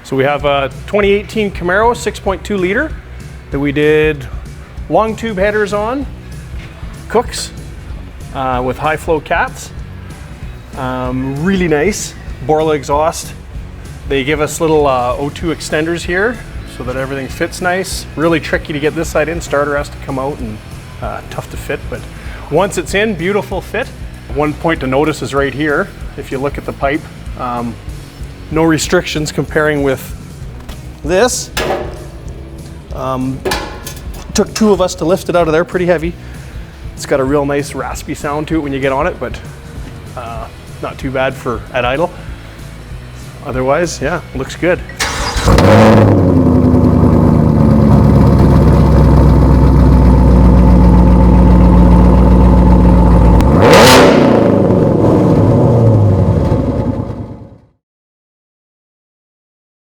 So we have a 2018 Camaro 6.2 liter that we did long tube headers on, Kooks with high flow cats. Really nice Borla exhaust. They give us little O2 extenders here so that everything fits nice. Really tricky to get this side in. Starter has to come out and tough to fit, but once it's in, beautiful fit. One point to notice is right here. If you look at the pipe, no restrictions comparing with this. Took two of us to lift it out of there, pretty heavy. It's got a real nice raspy sound to it when you get on it, but not too bad for at idle. Otherwise, yeah, looks good.